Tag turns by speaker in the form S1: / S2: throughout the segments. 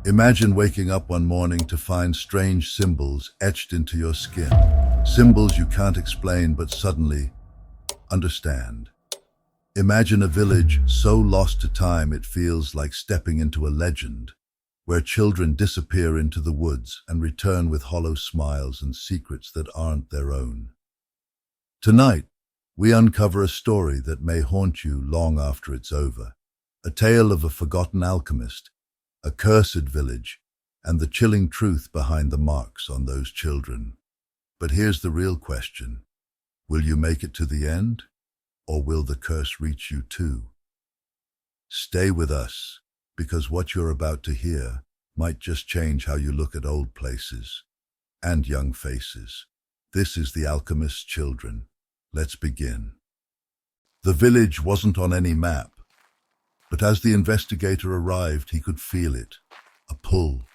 S1: Imagine waking up one morning to find strange symbols etched into your skin. Symbols you can't explain but suddenly understand. Imagine a village so lost to time it feels like stepping into a legend, where children disappear into the woods and return with hollow smiles and secrets that aren't their own. Tonight, we uncover a story that may haunt you long after it's over. A tale of a forgotten alchemist, a cursed village, and the chilling truth behind the marks on those children. But here's the real question. Will you make it to the end? Or will the curse reach you too? Stay with us, because what you're about to hear might just change how you look at old places and young faces. This is the Alchemist's Children. Let's begin. The village wasn't on any map, but as the investigator arrived, he could feel it. A pull,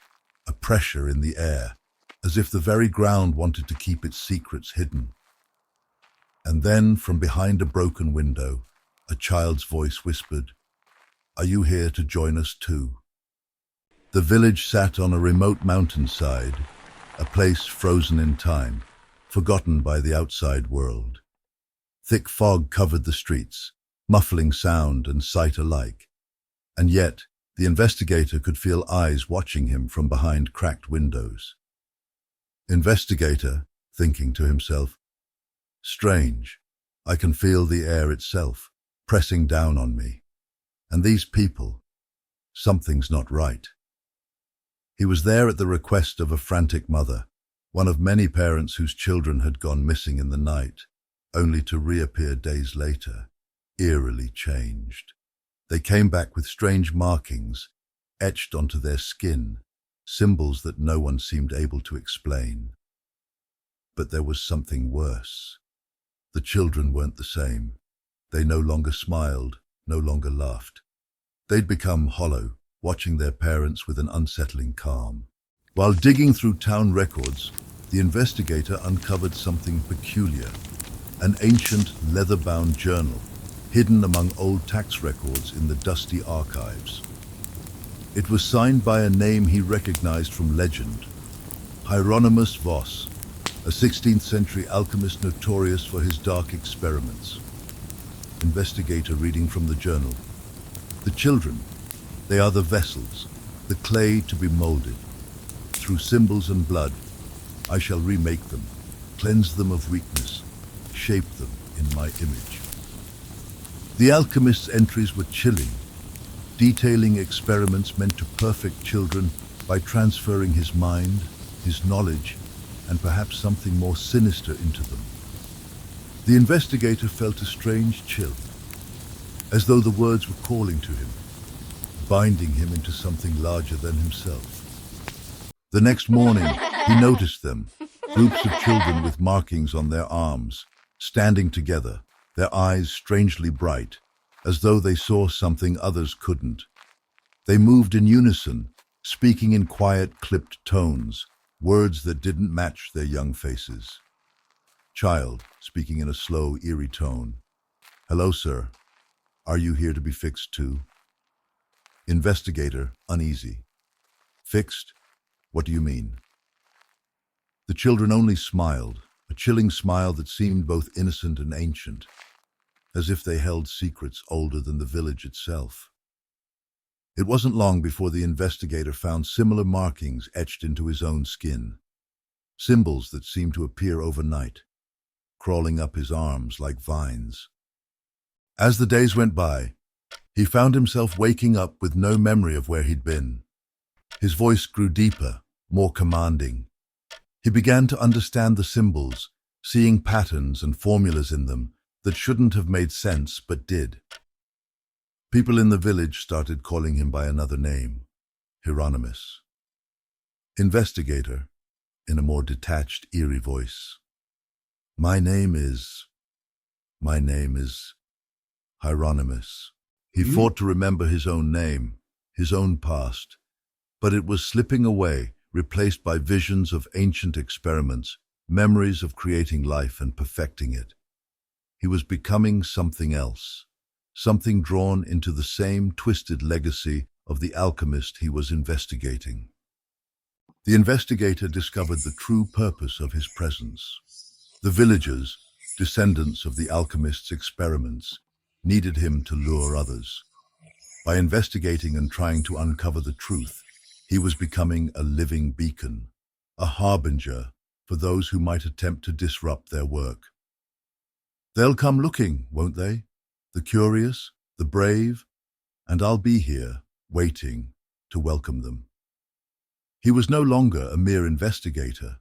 S1: a pressure in the air, as if the very ground wanted to keep its secrets hidden. And then, from behind a broken window, a child's voice whispered, "Are you here to join us too?" The village sat on a remote mountainside, a place frozen in time, forgotten by the outside world. Thick fog covered the streets, muffling sound and sight alike. And yet, the investigator could feel eyes watching him from behind cracked windows. Investigator, thinking to himself, strange, I can feel the air itself, pressing down on me. And these people, something's not right. He was there at the request of a frantic mother, one of many parents whose children had gone missing in the night, only to reappear days later, eerily changed. They came back with strange markings, etched onto their skin, symbols that no one seemed able to explain. But there was something worse. The children weren't the same. They no longer smiled, no longer laughed. They'd become hollow, watching their parents with an unsettling calm. While digging through town records, the investigator uncovered something peculiar. An ancient, leather-bound journal, hidden among old tax records in the dusty archives. It was signed by a name he recognized from legend, Hieronymus Voss, a 16th century alchemist notorious for his dark experiments. Investigator reading from the journal. The children, they are the vessels, the clay to be molded. Through symbols and blood, I shall remake them, cleanse them of weakness, shape them in my image. The alchemist's entries were chilling, detailing experiments meant to perfect children by transferring his mind, his knowledge, and perhaps something more sinister into them. The investigator felt a strange chill, as though the words were calling to him, binding him into something larger than himself. The next morning, he noticed them, groups of children with markings on their arms, standing together, their eyes strangely bright, as though they saw something others couldn't. They moved in unison, speaking in quiet, clipped tones, words that didn't match their young faces. Child, speaking in a slow, eerie tone. "Hello, sir. Are you here to be fixed too?" Investigator, uneasy. "Fixed? What do you mean?" The children only smiled, a chilling smile that seemed both innocent and ancient, as if they held secrets older than the village itself. It wasn't long before the investigator found similar markings etched into his own skin, symbols that seemed to appear overnight, crawling up his arms like vines. As the days went by, he found himself waking up with no memory of where he'd been. His voice grew deeper, more commanding. He began to understand the symbols, seeing patterns and formulas in them that shouldn't have made sense but did. People in the village started calling him by another name, Hieronymus. Investigator, in a more detached, eerie voice. My name is Hieronymus." He fought to remember his own name, his own past, but it was slipping away, replaced by visions of ancient experiments, memories of creating life and perfecting it. He was becoming something else, something drawn into the same twisted legacy of the alchemist he was investigating. The investigator discovered the true purpose of his presence. The villagers, descendants of the alchemist's experiments, needed him to lure others. By investigating and trying to uncover the truth, he was becoming a living beacon, a harbinger for those who might attempt to disrupt their work. They'll come looking, won't they? The curious, the brave, and I'll be here, waiting to welcome them. He was no longer a mere investigator.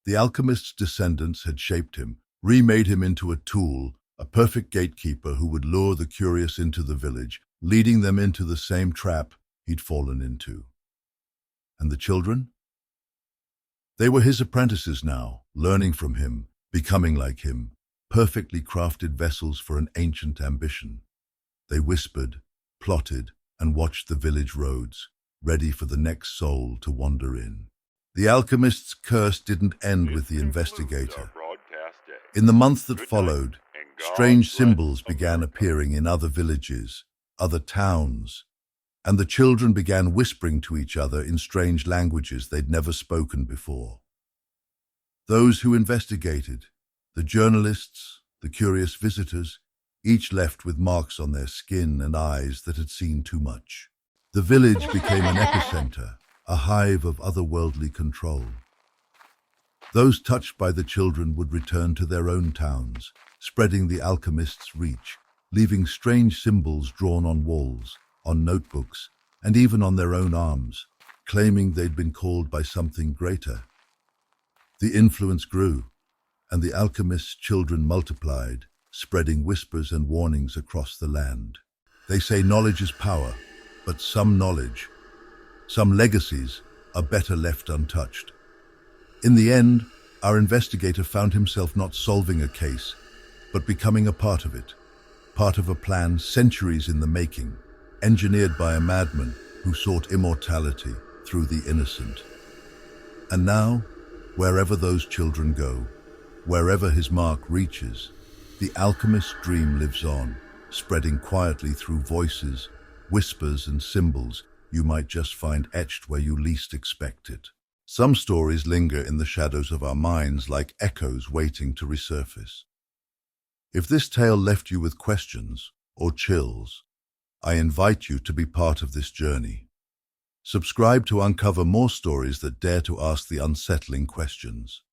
S1: The alchemist's descendants had shaped him, remade him into a tool, a perfect gatekeeper who would lure the curious into the village, leading them into the same trap he'd fallen into. And the children? They were his apprentices now, learning from him, becoming like him, perfectly crafted vessels for an ancient ambition. They whispered, plotted, and watched the village roads, ready for the next soul to wander in. The alchemist's curse didn't end with the investigator. In the month that followed, strange symbols began appearing in other villages, other towns, and the children began whispering to each other in strange languages they'd never spoken before. Those who investigated, the journalists, the curious visitors, each left with marks on their skin and eyes that had seen too much. The village became an epicenter, a hive of otherworldly control. Those touched by the children would return to their own towns, spreading the alchemist's reach, leaving strange symbols drawn on walls, on notebooks, and even on their own arms, claiming they'd been called by something greater. The influence grew, and the alchemist's children multiplied, spreading whispers and warnings across the land. They say knowledge is power, but some knowledge, some legacies, are better left untouched. In the end, our investigator found himself not solving a case, but becoming a part of it, part of a plan centuries in the making, engineered by a madman who sought immortality through the innocent. And now, wherever those children go, wherever his mark reaches, the alchemist's dream lives on, spreading quietly through voices, whispers, and symbols you might just find etched where you least expect it. Some stories linger in the shadows of our minds like echoes waiting to resurface. If this tale left you with questions or chills, I invite you to be part of this journey. Subscribe to uncover more stories that dare to ask the unsettling questions.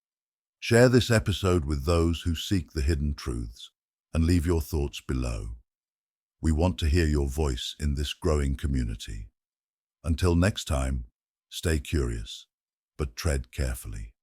S1: Share this episode with those who seek the hidden truths, and leave your thoughts below. We want to hear your voice in this growing community. Until next time, stay curious, but tread carefully.